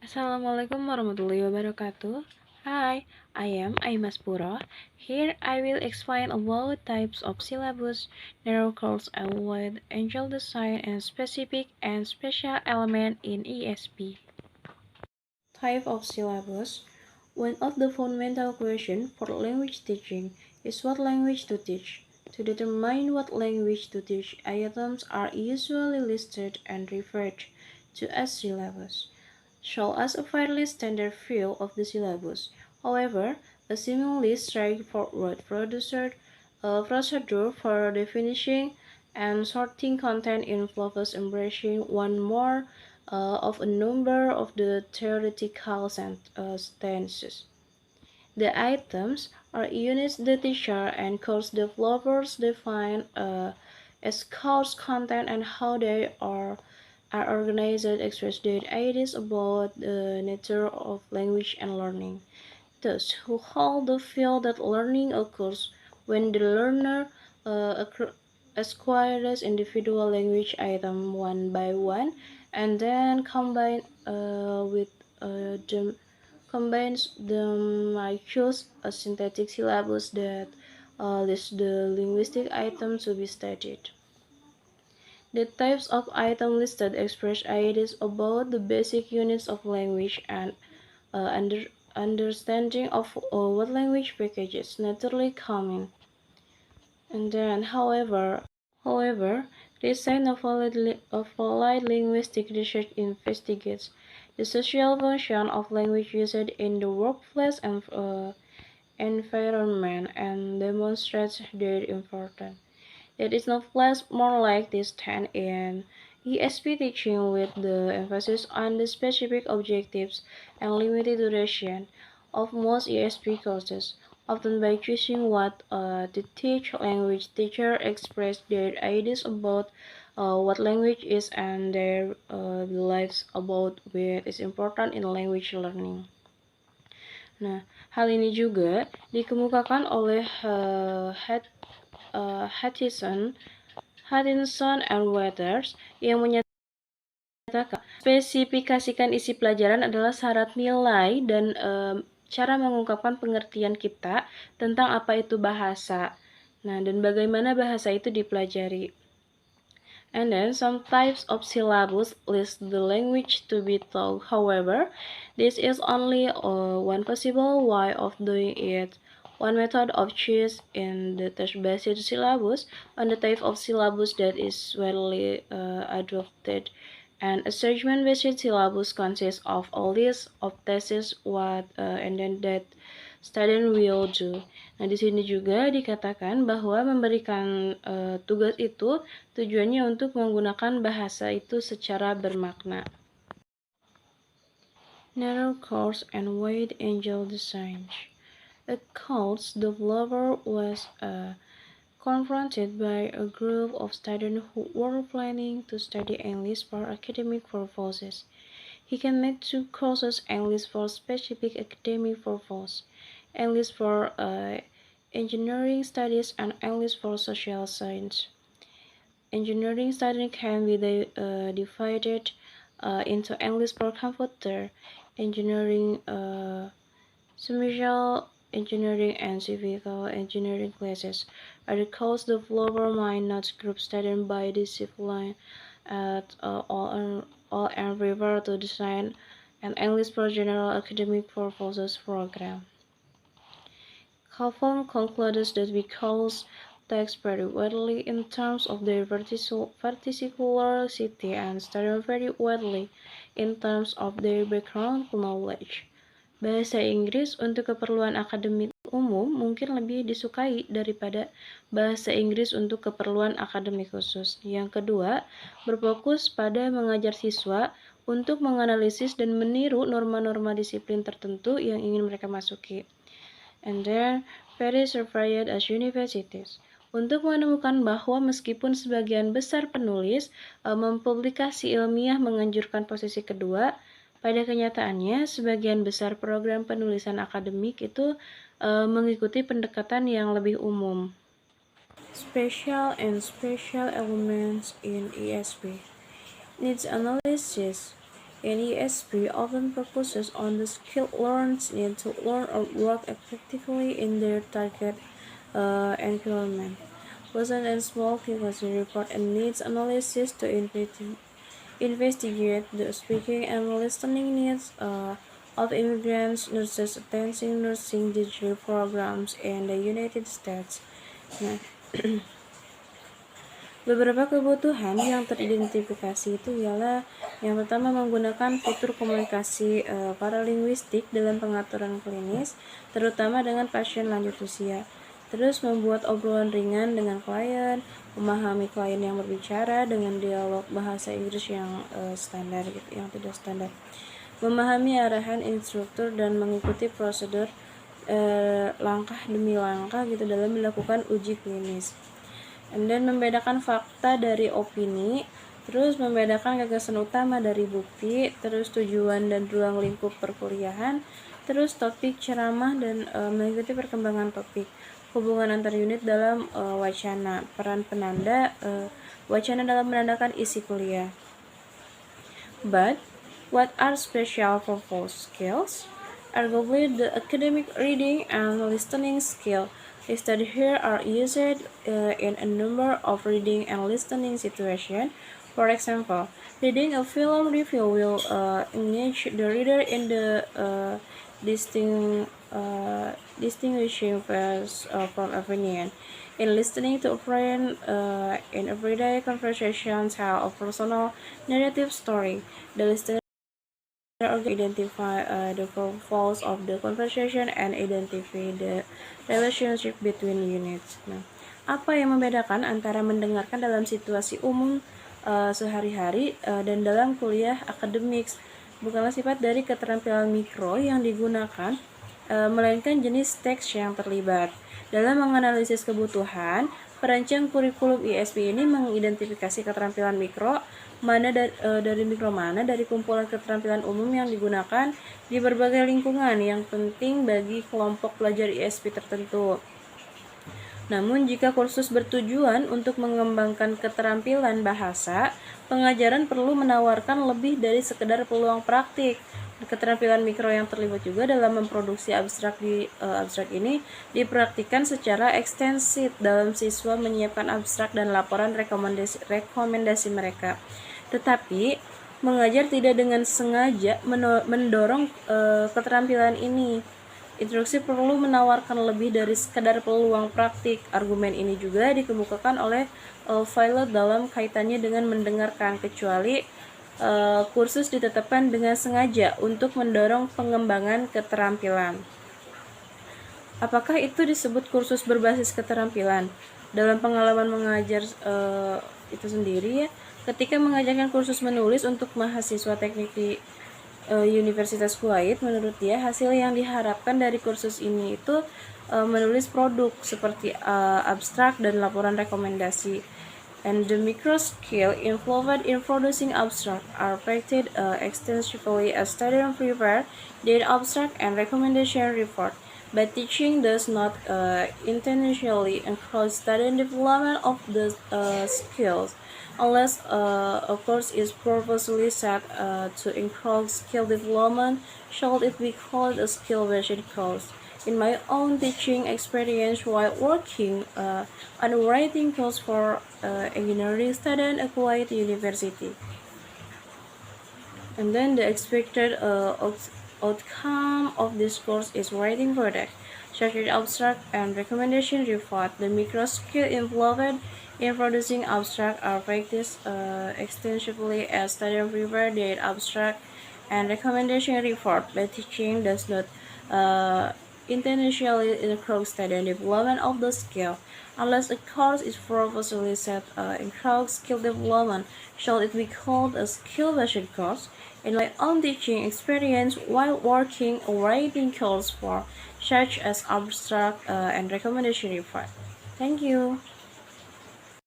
Assalamualaikum warahmatullahi wabarakatuh. Hi, I am Aimas Puro. Here I will explain about types of syllabus, narrow course award, angel design, and specific and special element in ESP. Type of syllabus. One of the fundamental questions for language teaching is what language to teach. To determine what language to teach, items are usually listed and referred to as syllabus. Show us a fairly standard view of the syllabus. However, a seemingly straightforward procedure for defining and sorting content involves embracing one more of a number of the theoretical stances. The items are units the teacher and course developers define as course content and how they are organized express their ideas about the nature of language and learning. Those who hold the view that learning occurs when the learner acquires individual language item one by one and then with them combines them. I choose a synthetic syllabus that lists the linguistic items to be studied. The types of items listed express ideas about the basic units of language and understanding of what language packages naturally come in. And then, however, recent applied linguistic research investigates the social function of language used in the workplace and environment and demonstrates their importance. It is now placed more like this than in ESP teaching with the emphasis on the specific objectives and limited duration of most ESP courses. Often by choosing what to teach, language teachers express their ideas about what language is and their beliefs about what is important in language learning. Nah, hal ini juga dikemukakan oleh Hutchison and Waters yang menyatakan spesifikasikan isi pelajaran adalah syarat nilai dan cara mengungkapkan pengertian kita tentang apa itu bahasa. Nah, dan bagaimana bahasa itu dipelajari. And then some types of syllabus list the language to be taught. However, this is only one possible way of doing it. One method of choice in the text-based syllabus on the type of syllabus that is widely adopted. An assessment-based syllabus consists of a list of tests and then that student will do. Nah, di sini juga dikatakan bahwa memberikan tugas itu tujuannya untuk menggunakan bahasa itu secara bermakna. Narrow course and wide angel design. A course developer was confronted by a group of students who were planning to study English for academic purposes. He can make two courses: English for specific academic purpose, English for engineering studies, and English for social science. Engineering studies can be divided into English for computer engineering, commercial engineering, and civil engineering classes. Other course developer might not group students by discipline at all and prefer to design an English for general academic purposes program. Calhoun concludes that because texts vary widely in terms of their particularity and students vary widely in terms of their background knowledge, bahasa Inggris untuk keperluan akademik umum mungkin lebih disukai daripada bahasa Inggris untuk keperluan akademik khusus. Yang kedua, berfokus pada mengajar siswa untuk menganalisis dan meniru norma-norma disiplin tertentu yang ingin mereka masuki. And then, very surprised as universities. Untuk menemukan bahwa meskipun sebagian besar penulis mempublikasi ilmiah menganjurkan posisi kedua, pada kenyataannya sebagian besar program penulisan akademik itu mengikuti pendekatan yang lebih umum. Special and special elements in ESP. Needs analysis. and ESP often focuses on the skilled learners need to learn or work effectively in their target environment. Lesson and small frequency report and needs analysis to investigate the speaking and listening needs of immigrants, nurses attending nursing degree programs in the United States. Nah, beberapa kebutuhan yang teridentifikasi itu ialah yang pertama menggunakan fitur komunikasi paralinguistik dalam pengaturan klinis, terutama dengan pasien lanjut usia. Terus membuat obrolan ringan dengan klien, memahami klien yang berbicara dengan dialog bahasa Inggris yang standar gitu, yang tidak standar. Memahami arahan instruktur dan mengikuti prosedur langkah demi langkah gitu dalam melakukan uji klinis. And then membedakan fakta dari opini, terus membedakan gagasan utama dari bukti, terus tujuan dan ruang lingkup perkuliahan, terus topik ceramah dan mengikuti perkembangan topik, hubungan antar unit dalam wacana, peran penanda wacana dalam menandakan isi kuliah. But what are special purpose skills? Arguably, the academic reading and listening skill listed here are used in a number of reading and listening situations. For example, reading a film review will engage the reader in the distinguishing from opinion. In listening to a friend in everyday conversations tell a personal narrative story, the listener identify the purpose of the conversation and identify the relationship between units. Nah, apa yang membedakan antara mendengarkan dalam situasi umum sehari-hari dan dalam kuliah akademik bukanlah sifat dari keterampilan mikro yang digunakan, melainkan jenis teks yang terlibat. Dalam menganalisis kebutuhan, perancang kurikulum ISP ini mengidentifikasi keterampilan mikro dari mikro mana dari kumpulan keterampilan umum yang digunakan di berbagai lingkungan yang penting bagi kelompok pelajar ISP tertentu. Namun, jika kursus bertujuan untuk mengembangkan keterampilan bahasa, pengajaran perlu menawarkan lebih dari sekedar peluang praktik. Keterampilan mikro yang terlibat juga dalam memproduksi abstrak ini dipraktikkan secara ekstensif dalam siswa menyiapkan abstrak dan laporan rekomendasi mereka. Tetapi, mengajar tidak dengan sengaja mendorong keterampilan ini. Instruksi perlu menawarkan lebih dari sekadar peluang praktik. Argumen ini juga dikemukakan oleh Violet dalam kaitannya dengan mendengarkan, kecuali kursus ditetapkan dengan sengaja untuk mendorong pengembangan keterampilan. Apakah itu disebut kursus berbasis keterampilan? Dalam pengalaman mengajar itu sendiri ya, ketika mengajarkan kursus menulis untuk mahasiswa teknik di Universitas Kuwait, menurut dia hasil yang diharapkan dari kursus ini itu menulis produk seperti abstrak dan laporan rekomendasi. And the micro skill involved in producing abstract are practiced extensively as students prepare their abstract and recommendation report. But teaching does not intentionally encourage student development of the skills, unless a course is purposely set to encourage skill development. Shall it be called a skill-based course? In my own teaching experience while working on a writing course for engineering student at Kuwait University, and then the expected outcome of this course is writing product, structured abstract and recommendation report. The micro skill involved in producing abstract are practiced extensively as students prepare their abstract and recommendation report, but teaching does not intentionally encourage student development of the skill. Unless a course is purposely set encourage skill development, shall it be called a skill-based course? In my own teaching experience while working a writing course for such as abstract and recommendation report. Thank you.